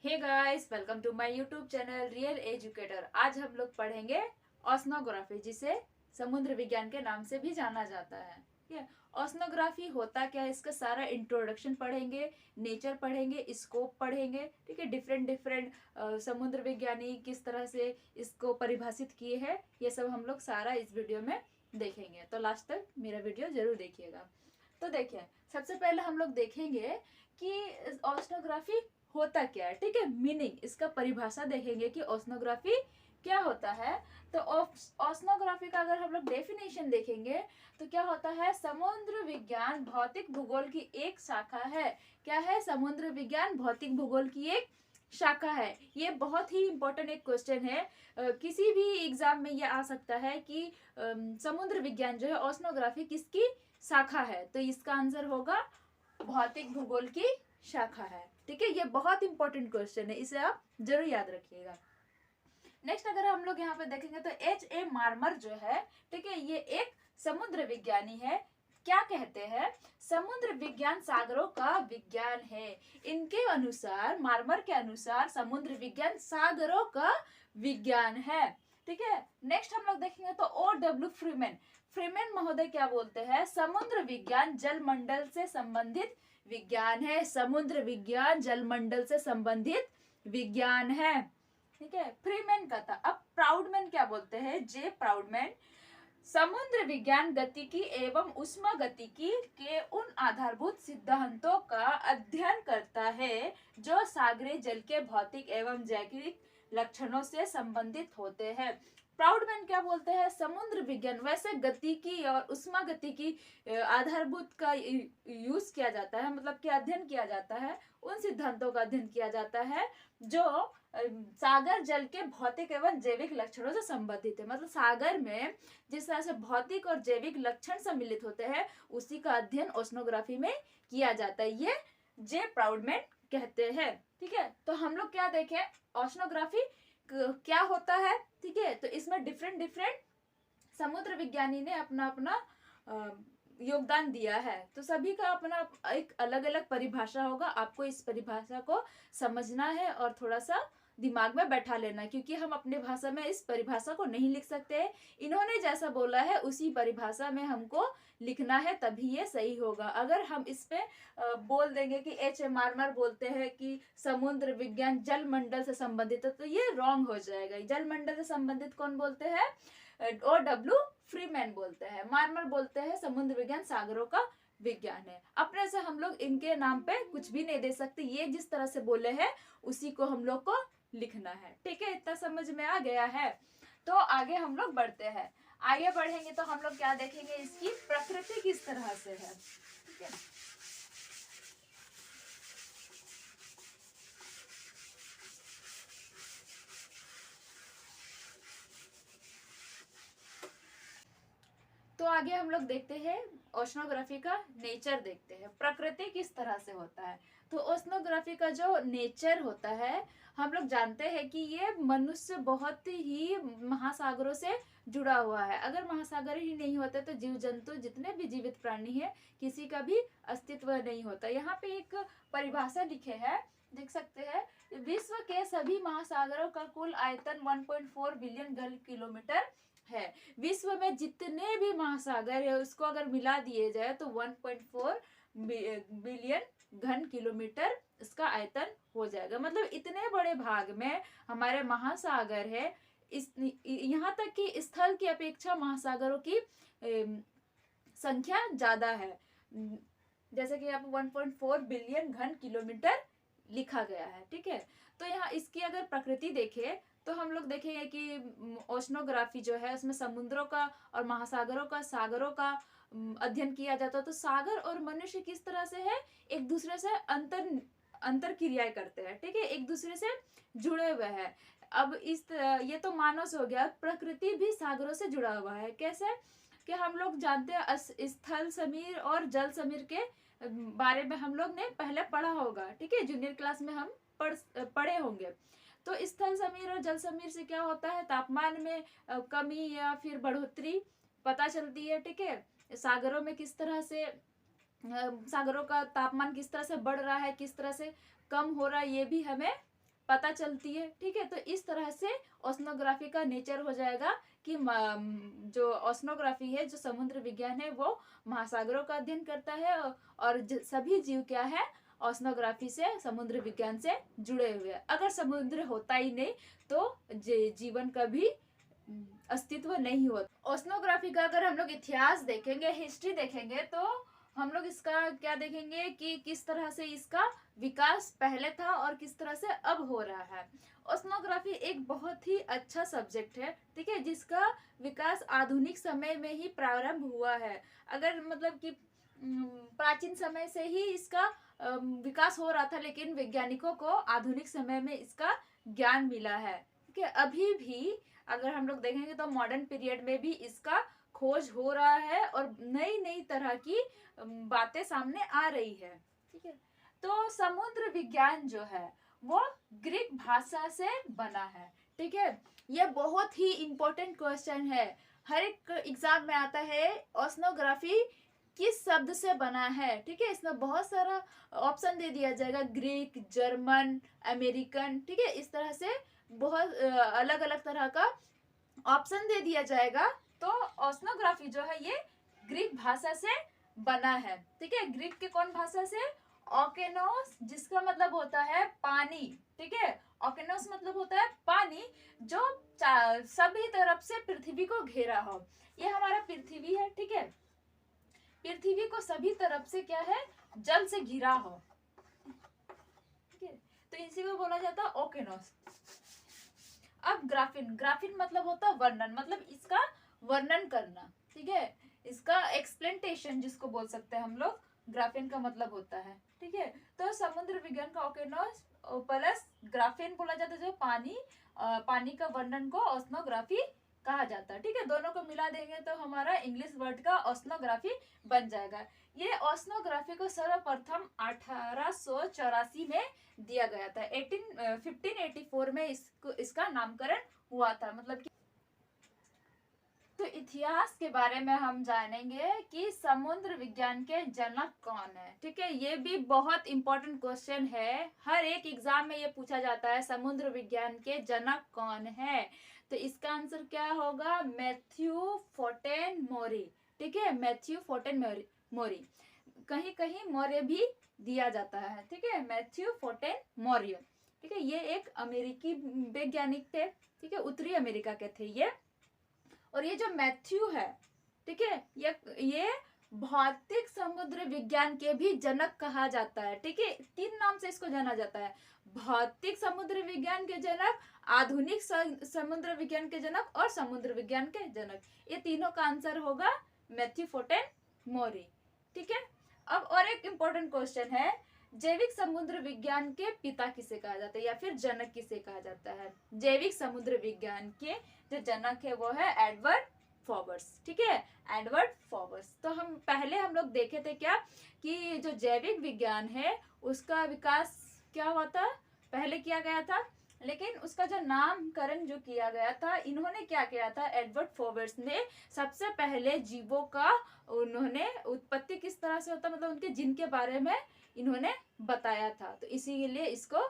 Hey guys, welcome to my YouTube channel real educator. आज हम लोग पढ़ेंगे ओशनोग्राफी, जिसे समुद्र विज्ञान के नाम से भी जाना जाता है। ठीक है, ओशनोग्राफी होता क्या है, इसका सारा इंट्रोडक्शन पढ़ेंगे, नेचर पढ़ेंगे, स्कोप पढ़ेंगे। ठीक है, डिफरेंट डिफरेंट समुद्र विज्ञानी किस तरह से इसको परिभाषित किए हैं, ये सब हम लोग सारा इस वीडियो में देखेंगे। तो लास्ट तक मेरा वीडियो जरूर देखिएगा। तो देखिए, सबसे पहले हम लोग देखेंगे कि ओशनोग्राफी होता क्या है। ठीक है, मीनिंग, इसका परिभाषा देखेंगे कि ओशनोग्राफी क्या होता है। तो ओशनोग्राफी का अगर हम लोग डेफिनेशन देखेंगे तो क्या होता है, समुद्र विज्ञान भौतिक भूगोल की एक शाखा है। क्या है, समुद्र विज्ञान भौतिक भूगोल की एक शाखा है। ये बहुत ही इंपॉर्टेंट एक क्वेश्चन है। किसी भी एग्जाम में ये आ सकता है कि समुद्र विज्ञान जो है, ओशनोग्राफी किसकी शाखा है। तो इसका आंसर होगा भौतिक भूगोल की शाखा है। ठीक है, ये बहुत इंपॉर्टेंट क्वेश्चन है, इसे आप जरूर याद रखिएगा। नेक्स्ट अगर हम लोग यहाँ पे देखेंगे तो H.A. मार्मर जो है, ठीक है, ये एक समुद्र विज्ञानी है। क्या कहते हैं, समुद्र विज्ञान सागरों का विज्ञान है। इनके अनुसार, मार्मर के अनुसार, समुद्र विज्ञान सागरों का विज्ञान है। ठीक है, नेक्स्ट हम लोग देखेंगे तो O.W. फ्रीमैन। फ्रीमैन महोदय क्या बोलते हैं, समुद्र विज्ञान जलमंडल से संबंधित विज्ञान है। समुद्र विज्ञान जलमंडल से संबंधित विज्ञान है। ठीक है, फ्रीमैन का था। अब प्राउडमैन क्या बोलते हैं, जे प्राउडमैन, समुद्र विज्ञान गतिकी एवं उष्मा गतिकी के उन आधारभूत सिद्धांतों का अध्ययन करता है जो सागरीय जल के भौतिक एवं जैविक लक्षणों से संबंधित होते हैं। प्राउडमैन क्या बोलते हैं, समुद्र विज्ञान, वैसे गतिकी और उष्मा गतिकी आधारभूत का यूज किया जाता है, मतलब कि अध्ययन किया जाता है, उन सिद्धांतों का अध्ययन किया जाता है जो सागर जल के भौतिक एवं जैविक लक्षणों से संबंधित है। मतलब सागर में जिस तरह से भौतिक और जैविक लक्षण सम्मिलित होते हैं, उसी का अध्ययन ओशनोग्राफी में किया जाता है। ये जे प्राउडमैन कहते हैं। ठीक है, तो हम लोग क्या देखें, ओशनोग्राफी क्या होता है। ठीक है, तो इसमें डिफरेंट डिफरेंट समुद्र विज्ञानी ने अपना अपना योगदान दिया है। तो सभी का अपना एक अलग अलग परिभाषा होगा। आपको इस परिभाषा को समझना है और थोड़ा सा दिमाग में बैठा लेना, क्योंकि हम अपने भाषा में इस परिभाषा को नहीं लिख सकते। इन्होंने जैसा बोला है उसी परिभाषा में हमको लिखना है, तभी ये सही होगा। अगर हम इस पे बोल देंगे कि H.A. मार्मर बोलते हैं कि समुद्र विज्ञान जल मंडल से संबंधित है, तो ये रॉन्ग हो जाएगा। जल मंडल से संबंधित कौन बोलते हैं, O.W. फ्रीमैन बोलते हैं। मार्मर बोलते हैं समुद्र विज्ञान सागरों का विज्ञान है। अपने से हम लोग इनके नाम पे कुछ भी नहीं दे सकते, ये जिस तरह से बोले हैं उसी को हम लोग को लिखना है। ठीक है, इतना समझ में आ गया है। तो आगे हम लोग बढ़ते हैं। आगे बढ़ेंगे तो हम लोग क्या देखेंगे, इसकी प्रकृति किस तरह से है। ठीक है, तो आगे हम लोग देखते हैं ओशनोग्राफी का नेचर, देखते हैं प्रकृति किस तरह से होता है। तो ओशनोग्राफी का जो नेचर होता है, हम लोग जानते हैं कि ये मनुष्य बहुत ही महासागरों से जुड़ा हुआ है। अगर महासागर ही नहीं होते तो जीव जंतु, जितने भी जीवित प्राणी है, किसी का भी अस्तित्व नहीं होता। यहाँ पे एक परिभाषा लिखे है, देख सकते हैं, विश्व के सभी महासागरों का कुल आयतन 1.4 बिलियन घन किलोमीटर है। विश्व में जितने भी महासागर है उसको अगर मिला दिए जाए तो 1.4 बिलियन घन किलोमीटर इसका आयतन हो जाएगा। मतलब इतने बड़े भाग में हमारे महासागर है। इस यहाँ तक कि स्थल की अपेक्षा महासागरों की संख्या ज्यादा है। जैसे कि यहाँ पे 1.4 बिलियन घन किलोमीटर लिखा गया है। ठीक है, तो यहाँ इसकी अगर प्रकृति देखें तो हम लोग देखेंगे कि ओशनोग्राफी जो है उसमें समुद्रों का और महासागरों का, सागरों का अध्ययन किया जाता है। तो सागर और मनुष्य किस तरह से है, एक दूसरे से अंतर क्रियाएं करते हैं। ठीक है, एक दूसरे से जुड़े हुए हैं। अब ये तो मानव से हो गया, प्रकृति भी सागरों से जुड़ा हुआ है। कैसे कि हम लोग जानते हैं स्थल समीर और जल समीर के बारे में हम लोग ने पहले पढ़ा होगा। ठीक है, जूनियर क्लास में हम पढ़े होंगे। तो स्थल समीर और जल समीर से क्या होता है, तापमान में कमी या फिर बढ़ोतरी पता चलती है। ठीक है, सागरों में किस तरह से सागरों का तापमान किस तरह से बढ़ रहा है, किस तरह से कम हो रहा है, ये भी हमें पता चलती है। ठीक है, तो इस तरह से ओशनोग्राफी का नेचर हो जाएगा कि जो ओशनोग्राफी है, जो समुद्र विज्ञान है, वो महासागरों का अध्ययन करता है और सभी जीव क्या है, ओशनोग्राफी से, समुद्र विज्ञान से जुड़े हुए हैं। अगर समुद्र होता ही नहीं तो जीवन का भी अस्तित्व नहीं होता। ओशनोग्राफी का अगर हम लोग इतिहास देखेंगे, हिस्ट्री देखेंगे, तो हम लोग इसका क्या देखेंगे कि किस तरह से इसका विकास पहले था और किस तरह से अब हो रहा है। ओशनोग्राफी एक बहुत ही अच्छा सब्जेक्ट है, ठीक है, जिसका विकास आधुनिक समय में ही प्रारंभ हुआ है। अगर मतलब कि प्राचीन समय से ही इसका विकास हो रहा था, लेकिन वैज्ञानिकों को आधुनिक समय में इसका ज्ञान मिला है। ठीक है, अभी भी अगर हम लोग देखेंगे तो मॉडर्न पीरियड में भी इसका खोज हो रहा है और नई नई तरह की बातें सामने आ रही है। ठीक है, तो समुद्र विज्ञान जो है वो ग्रीक भाषा से बना है। ठीक है, ये बहुत ही इंपॉर्टेंट क्वेश्चन है, हर एक एग्जाम में आता है। ओशनोग्राफी किस शब्द से बना है? ठीक है, इसमें बहुत सारा ऑप्शन दे दिया जाएगा, ग्रीक, जर्मन, अमेरिकन। ठीक है, इस तरह से बहुत अलग अलग तरह का ऑप्शन दे दिया जाएगा। तो ओशनोग्राफी जो है ये ग्रीक भाषा से बना है। ठीक है, ग्रीक के कौन भाषा से? ओकेनोस, जिसका मतलब होता है पानी। ठीक है, ओकेनोस मतलब होता है पानी, जो सभी तरफ से पृथ्वी को घेरा हो। ये हमारा पृथ्वी है। ठीक है, पृथ्वी को सभी तरफ से क्या है, जल से घिरा हो। ठीक है, तो इसी को बोला जाता है ओकेनोस। अब ग्राफिन, ग्राफिन मतलब होता है वर्णन, मतलब इसका वर्णन करना। ठीक है, इसका एक्सप्लेनेशन जिसको बोल सकते हैं हम लोग, ग्राफिन का मतलब होता है। ठीक है, तो समुद्र विज्ञान का ओकेनोस प्लस ग्राफिन बोला जाता है, जो पानी का वर्णन को ओशनोग्राफी कहा जाता है। ठीक है, दोनों को मिला देंगे तो हमारा इंग्लिश वर्ड का ओशनोग्राफी बन जाएगा। ये ओशनोग्राफी को सर्वप्रथम 1884 में दिया गया था। 1584 में इसका नामकरण हुआ था। मतलब कि तो इतिहास के बारे में हम जानेंगे कि समुद्र विज्ञान के जनक कौन है। ठीक है, ये भी बहुत इंपॉर्टेंट क्वेश्चन है, हर एक एग्जाम में ये पूछा जाता है, समुद्र विज्ञान के जनक कौन है। तो इसका आंसर क्या होगा? मैथ्यू फोर्टेन मोरी। ठीक है, मैथ्यू फोर्टेन मोरी, कहीं कहीं मौर्य भी दिया जाता है। ठीक है, मैथ्यू फोर्टेन मौर्य। ठीक है, ये एक अमेरिकी वैज्ञानिक थे। ठीक है, उत्तरी अमेरिका के थे ये। और ये जो मैथ्यू है, ठीक है, ये भौतिक समुद्र विज्ञान के भी जनक कहा जाता है। ठीक है, 3 नाम से इसको जाना जाता है, भौतिक समुद्र विज्ञान के जनक, आधुनिक समुद्र विज्ञान के जनक और समुद्र विज्ञान के जनक। ये तीनों का आंसर होगा मैथ्यू फोर्टेन मोरी। ठीक है, अब और एक इंपॉर्टेंट क्वेश्चन है, जैविक समुद्र विज्ञान के पिता किसे कहा जाता है या फिर जनक किसे कहा जाता है? जैविक समुद्र विज्ञान के जो जनक है वो है एडवर्ड फॉबर्स। ठीक है, एडवर्ड फॉबर्स। तो हम लोग देखे थे क्या कि जो जैविक विज्ञान है उसका विकास क्या हुआ था, पहले किया गया था, लेकिन उसका जो नामकरण जो किया गया था, इन्होंने क्या किया था, एडवर्ड फॉबर्स ने सबसे पहले जीवों का उन्होंने उत्पत्ति किस तरह से होता, मतलब उनके जीन के बारे में इन्होंने बताया था। तो इसीलिए इसको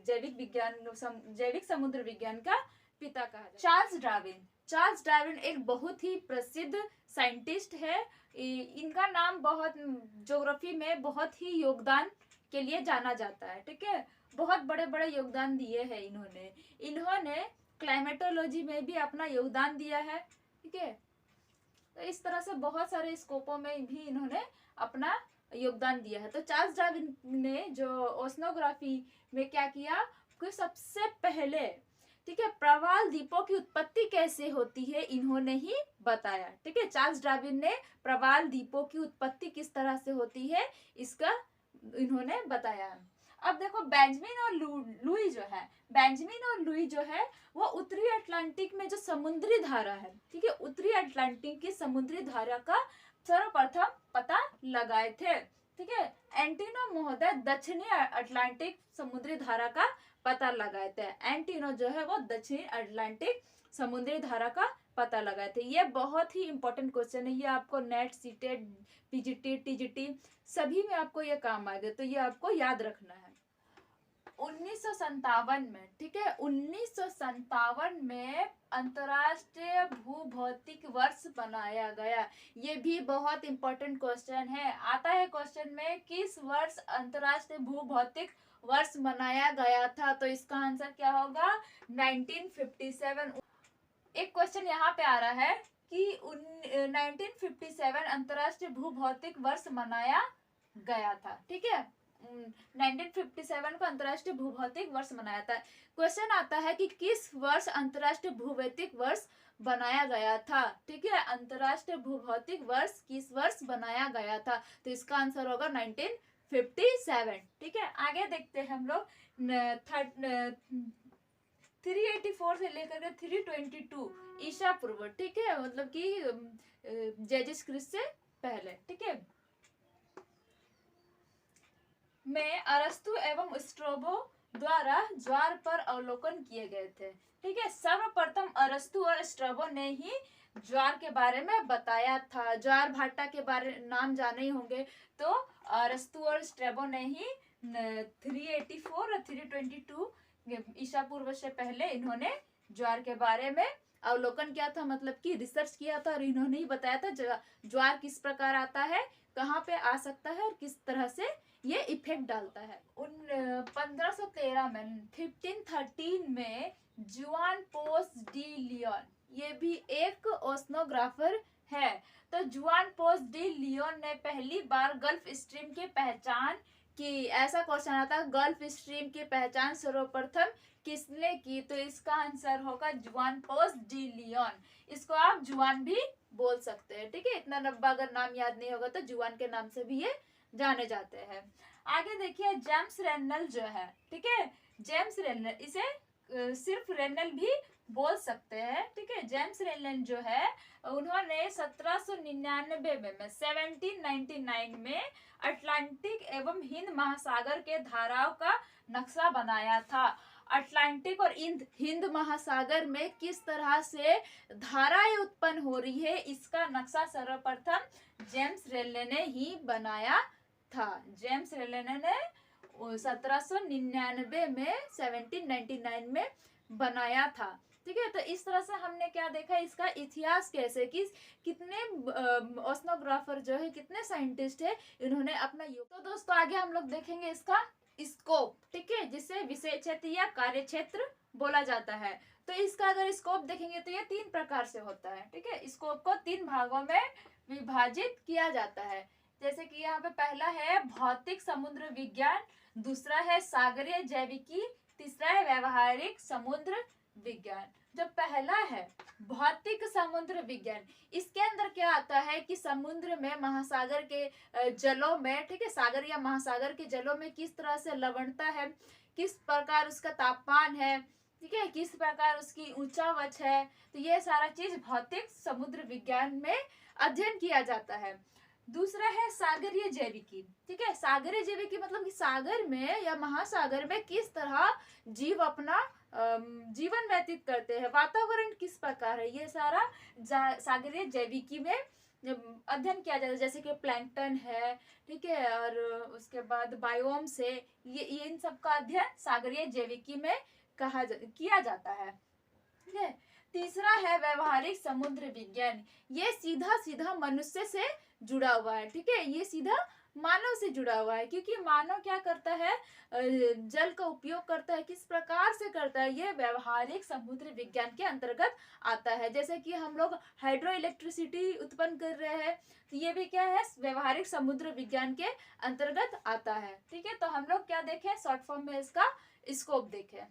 जैविक समुद्र विज्ञान का पिता कहा जाता है। चार्ल्स डार्विन एक बहुत ही प्रसिद्ध साइंटिस्ट है। इनका नाम बहुत ज्योग्राफी में बहुत ही योगदान के लिए जाना जाता है। ठीक है, बहुत बड़े बड़े योगदान दिए हैं इन्होंने क्लाइमेटोलॉजी में भी अपना योगदान दिया है। ठीक है, तो इस तरह से बहुत सारे स्कोपों में भी इन्होंने अपना योगदान दिया है। तो चार्ल्स डार्विन ने जो ओशनोग्राफी में क्या किया कि सबसे पहले, ठीक है, प्रवाल द्वीपों की उत्पत्ति कैसे होती है इन्होंने ही बताया। ठीक है, चार्ल्स डार्विन ने प्रवाल द्वीपों की उत्पत्ति किस तरह से होती है इसका इन्होंने बताया। अब देखो बेंजामिन और लुई जो है वो उत्तरी अटलांटिक में जो समुद्री धारा है, ठीक है, उत्तरी अटलांटिक की समुद्री धारा का सर्वप्रथम पता लगाए थे। ठीक है, एंटिनो महोदय दक्षिणी अटलांटिक समुद्री धारा का पता लगाए थे। एंटिनो जो है वो दक्षिणी अटलांटिक समुद्री धारा का पता लगाए थे। ये बहुत ही इंपॉर्टेंट क्वेश्चन है, ये आपको नेट, सीटेट, पीजीटी, टीजीटी सभी में आपको ये काम आएगा, तो ये आपको याद रखना है। 1957 में, ठीक है, 1957 में अंतर्राष्ट्रीय भूभौतिक वर्ष बनाया गया। ये भी बहुत इंपॉर्टेंट क्वेश्चन है, आता है क्वेश्चन में, किस वर्ष अंतर्राष्ट्रीय भूभौतिक वर्ष मनाया गया था? तो इसका आंसर क्या होगा? 1957। एक क्वेश्चन यहाँ पे आ रहा है कि 1957 अंतर्राष्ट्रीय भूभौतिक वर्ष मनाया गया था, ठीक है। 1957 को अंतर्राष्ट्रीय भूभौतिक वर्ष मनाया था। क्वेश्चन आता है कि किस वर्ष अंतर्राष्ट्रीय भूभौतिक वर्ष बनाया गया था, ठीक है। अंतर्राष्ट्रीय भूभौतिक वर्ष किस वर्ष बनाया गया था? तो इसका आंसर होगा 1957, ठीक है। आगे देखते हैं हम लोग 384 से लेकर के 322 ईसा पूर्व, ठीक है, मतलब कि जेजिस क्रिस्ट से पहले, ठीक है, में अरस्तु एवं स्ट्रोबो द्वारा ज्वार पर अवलोकन किए गए थे, ठीक है। सर्वप्रथम अरस्तु और स्ट्रोबो ने ही ज्वार के बारे में बताया था। ज्वार भाटा के बारे नाम जाने ही होंगे, तो अरस्तु और स्ट्रोबो ने ही 384 और 322 ईसा पूर्व से पहले इन्होंने ज्वार के बारे में अवलोकन किया था, मतलब कि रिसर्च किया था, और इन्होंने ही बताया था ज्वार किस प्रकार आता है, कहाँ पे आ सकता है और किस तरह से ये इफेक्ट डालता है। 1513 में 1513 में जुआन पोस डी लियोन, ये भी एक ओशनोग्राफर है। तो जुआन पोस डी लियोन ने पहली बार गल्फ स्ट्रीम की पहचान की। ऐसा क्वेश्चन आता है, गल्फ स्ट्रीम की पहचान सर्वप्रथम किसने की? तो इसका आंसर होगा जुआन पोस डी लियोन। इसको आप जुआन भी बोल सकते हैं, ठीक है। इतना लंबा अगर नाम याद नहीं होगा तो जुआन के नाम से भी ये जाने जाते हैं। आगे देखिए जेम्स रेनल जो है, ठीक है, जेम्स रेनल, इसे सिर्फ रेनल भी बोल सकते हैं, ठीक है। जेम्स रेनल जो है, उन्होंने 1799 में 1799 में अटलांटिक एवं हिंद महासागर के धाराओं का नक्शा बनाया था। अटलांटिक और हिंद महासागर में किस तरह से धाराएं उत्पन्न हो रही है, इसका नक्शा सर्वप्रथम जेम्स रेनल ने ही बनाया था। जेम्स रेनल ने 1799 में 1799 में बनाया था, ठीक है। तो इस तरह से हमने क्या देखा, इसका इतिहास कैसे, कितने ओशनोग्राफर जो है, कितने साइंटिस्ट है, इन्होंने अपना तो दोस्तों आगे हम लोग देखेंगे इसका स्कोप, ठीक है, जिसे विषय क्षेत्र या कार्य क्षेत्र बोला जाता है। तो इसका अगर स्कोप देखेंगे तो ये 3 प्रकार से होता है, ठीक है। स्कोप को 3 भागों में विभाजित किया जाता है, जैसे कि यहाँ पे पहला है भौतिक समुद्र विज्ञान, दूसरा है सागरीय जैविकी, तीसरा है व्यवहारिक समुद्र विज्ञान। जो पहला है भौतिक समुद्र विज्ञान, इसके अंदर क्या आता है कि समुद्र में, महासागर के जलों में, ठीक है, सागर या महासागर के जलों में किस तरह से लवणता है, किस प्रकार उसका तापमान है, ठीक है, किस प्रकार उसकी ऊंचावच है। तो ये सारा चीज भौतिक समुद्र विज्ञान में अध्ययन किया जाता है। दूसरा है सागरीय जैविकी, ठीक है। सागरीय जैविकी मतलब कि सागर में या महासागर में किस तरह जीव अपना जीवन व्यतीत करते हैं, वातावरण किस प्रकार है, ये सारा सागरीय जैविकी में अध्ययन किया जाता है। जैसे कि प्लैंकटन है, ठीक है, और उसके बाद बायोम्स है, ये इन सब का अध्ययन सागरीय जैविकी में किया जाता है, ठीक है। तीसरा है व्यवहारिक समुद्र विज्ञान, ये सीधा सीधा मनुष्य से जुड़ा हुआ है, ठीक है, ये सीधा मानव से जुड़ा हुआ है, क्योंकि मानव क्या करता है, जल का उपयोग करता है, किस प्रकार से करता है, ये व्यवहारिक समुद्र विज्ञान के अंतर्गत आता है। जैसे कि हम लोग हाइड्रो इलेक्ट्रिसिटी उत्पन्न कर रहे हैं, तो ये भी क्या है, व्यवहारिक समुद्र विज्ञान के अंतर्गत आता है, ठीक है। तो हम लोग क्या देखें, शॉर्ट फॉर्म में इसका स्कोप देखें।